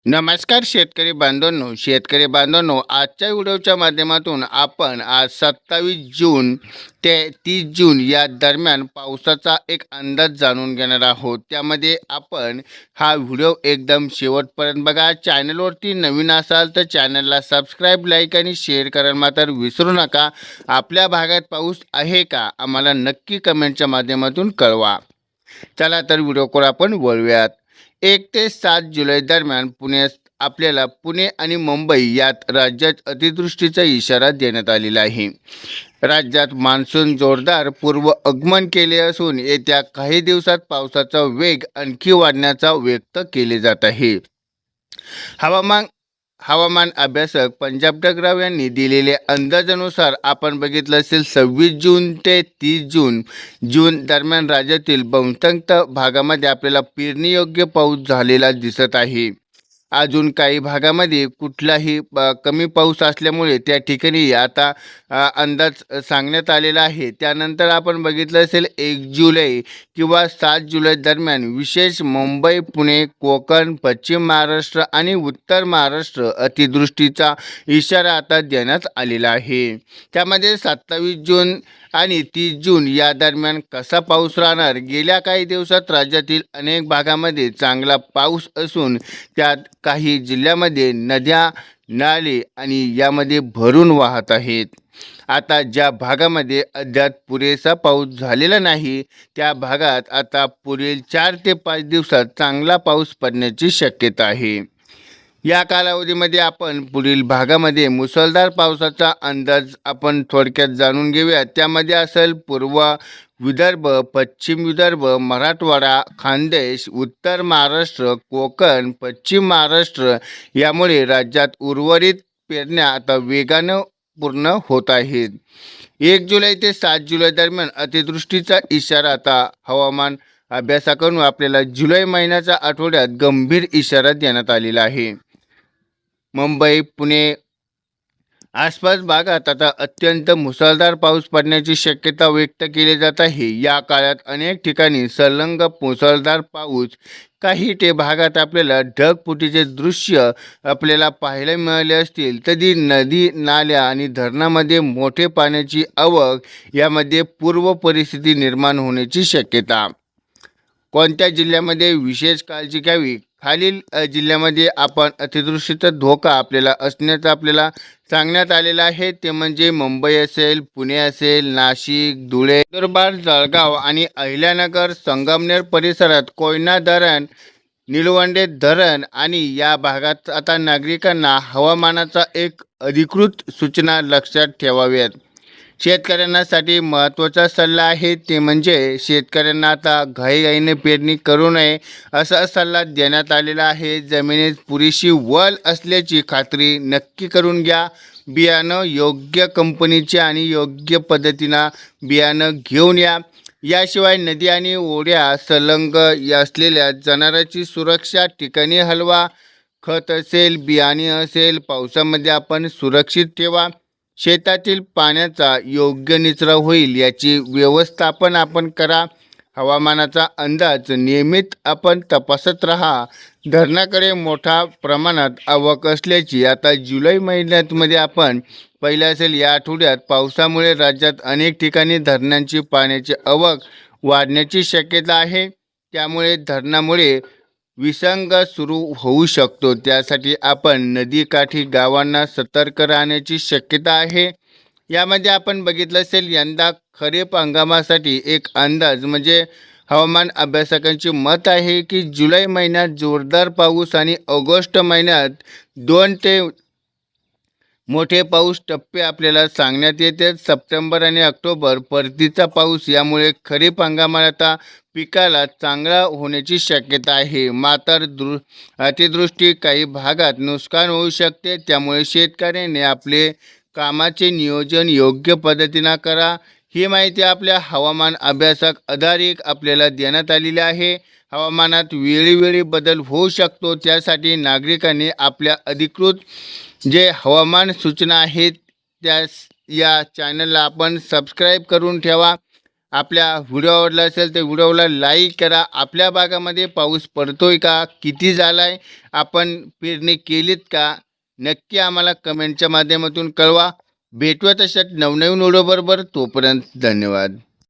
नमस्कार शेतकरी बांधवांनो, आजच्या व्हिडिओच्या माध्यमातून आपण आज 27 जून ते 30 जून या दरम्यान पावसाचा एक अंदाज जाणून घेणार आहोत। त्यामध्ये आपण हा व्हिडिओ एकदम शेवटपर्यंत बघा। चॅनलवरती नवीन असाल तर चॅनलला सबस्क्राईब, लाईक आणि शेअर करायला मात्र विसरू नका। आपल्या भागात पाऊस आहे का, आम्हाला नक्की कमेंटच्या माध्यमातून कळवा। चला तर व्हिडिओवर आपण वळूयात। 1 ते 7 जुलै दरम्यान आपल्याला पुणे आणि मुंबई यात राज्यात अतिवृष्टीचा इशारा देण्यात आलेला आहे। राज्यात मान्सून जोरदार पूर्व आगमन केले असून येत्या काही दिवसात पावसाचा वेग आणखी वाढण्याचा व्यक्त केले जात आहे। हवामान हवामान अभ्यासक पंजाब डगराव यांनी दिलेल्या अंदाजानुसार आपण बघितलं असेल 26 जून ते 30 जून दरम्यान राज्यातील बहुतांश भागामध्ये आपल्याला पेरणीयोग्य पाऊस झालेला दिसत आहे। अजून काही भागामध्ये कुठलाही कमी पाऊस असल्यामुळे त्या ठिकाणी आता अंदाज सांगण्यात आलेला आहे। त्यानंतर आपण बघितलं असेल 1 जुलै किंवा 7 जुलै दरम्यान विशेष मुंबई, पुणे, कोकण, पश्चिम महाराष्ट्र आणि उत्तर महाराष्ट्र अतिवृष्टीचा इशारा आता देण्यात आलेला आहे। त्यामध्ये 27 जून आणि 30 जून या दरम्यान कसा पाऊस राहणार? गेल्या काही दिवसात राज्यातील अनेक भागामध्ये चांगला पाऊस असून त्यात काही जिल्ह्यामध्ये नद्या, नाले आणि यामध्ये भरून वाहत आहेत। आता ज्या भागामध्ये अद्याप पुरेसा पाऊस झालेला नाही त्या भागात आता पुढील 4 ते 5 दिवसात चांगला पाऊस पडण्याची शक्यता आहे। या कालावधीमध्ये आपण पुढील भागामध्ये मुसळधार पावसाचा अंदाज आपण थोडक्यात जाणून घेऊया। त्यामध्ये असेल पूर्व विदर्भ, पश्चिम विदर्भ, मराठवाडा, खानदेश, उत्तर महाराष्ट्र, कोकण, पश्चिम महाराष्ट्र यामुळे राज्यात उर्वरित पेरण्या आता वेगानं पूर्ण होत आहेत। 1 जुलै ते 7 जुलै दरम्यान अतिवृष्टीचा इशारा आता हवामान अभ्यासाकडून आपल्याला जुलै महिन्याच्या आठवड्यात गंभीर इशारा देण्यात आलेला आहे। मुंबई, पुणे आसपास भागात आता अत्यंत मुसळधार पाऊस पडण्याची शक्यता व्यक्त केली जात आहे। या काळात अनेक ठिकाणी सलंग मुसळधार पाऊस, काही भागात आपल्याला ढगफुटीचे दृश्य आपल्याला पाहायला मिळाले असतील, तरी नदी, नाल्या आणि धरणामध्ये मोठे पाण्याची आवक यामध्ये पूर्व परिस्थिती निर्माण होण्याची शक्यता। कोणत्या जिल्ह्यामध्ये विशेष काळजी घ्यावी? खालील जिल्ह्यामध्ये आपण अतिवृष्टीचा धोका आपल्याला असण्याचं आपल्याला सांगण्यात आलेलं आहे। ते म्हणजे मुंबई असेल, पुणे असेल, नाशिक, धुळे, नंदुरबार, जळगाव आणि अहिल्यानगर, संगमनेर परिसरात कोयना धरण, निळवंडे धरण आणि या भागात आता नागरिकांना हवामानाचा एक अधिकृत सूचना लक्षात ठेवाव्यात। शेतकऱ्यांसाठी महत्त्वाचा सल्ला आहे ते म्हणजे शेतकऱ्यांना आता घाईघाईने पेरणी करू नये असा सल्ला देण्यात आलेला आहे। जमिनीत पुरेशी वल असल्याची खात्री नक्की करून घ्या। बियाणं योग्य कंपनीचे आणि योग्य पद्धतीनं बियाणं घेऊन या। याशिवाय नदी आणि ओढ्या संलग्न असलेल्या जनावरांची सुरक्षा ठिकाणी हलवा। खत असेल, बियाणे असेल, पावसामध्ये आपण सुरक्षित ठेवा। शेतातील पाण्याचा योग्य निचरा होईल याची व्यवस्थापन आपण करा। हवामानाचा अंदाज नियमित आपण तपासत राहा। धरणाकडे मोठ्या प्रमाणात आवक असल्याची आता जुलै महिन्यामध्ये आपण पाहिलं असेल। या आठवड्यात पावसामुळे राज्यात अनेक ठिकाणी धरणांची पाण्याची आवक वाढण्याची शक्यता आहे। त्यामुळे धरणामुळे विसंग सुरू होऊ शकतो। त्यासाठी आपण नदीकाठी गावांना सतर्क राहण्याची शक्यता आहे। यामध्ये आपण बघितलं असेल यंदा खरीप हंगामासाठी एक अंदाज म्हणजे हवामान अभ्यासकांचे मत आहे की जुलै महिन्यात जोरदार पाऊस आणि ऑगस्ट महिन्यात 2 ते मोठे पाऊस टप्पे आपल्याला सांगण्यात येते। सप्टेंबर आणि ऑक्टोबर परतीचा पाऊस, यामुळे खरीप हंगामात पिकाला चांगला होण्याची शक्यता आहे। मात्र अतिवृष्टी काही भागात नुकसान होऊ शकते। त्यामुळे शेतकऱ्यांनी आपले कामाचे नियोजन योग्य पद्धतीने करा। ही माहिती आपल्या हवामान अभ्यासक आधारित आपल्याला देण्यात आलेली आहे। हवामानात वेळोवेळी बदल होऊ शकतो, त्यासाठी नागरिकांनी आपल्या अधिकृत जे हवामान सूचना आहेत त्या या चॅनलला आपण सबस्क्राईब करून ठेवा आपल्या व्हिडिओ आवडला असेल तर व्हिडिओला लाईक करा. आपल्या भागामध्ये पाऊस पडतोय का, किती झाला आहे, आपण पेरणी केलीत का, नक्की आम्हाला कमेंटच्या माध्यमातून कळवा. भेटूया तशाच नवनवीन व्हिडिओबरोबर. तोपर्यंत धन्यवाद.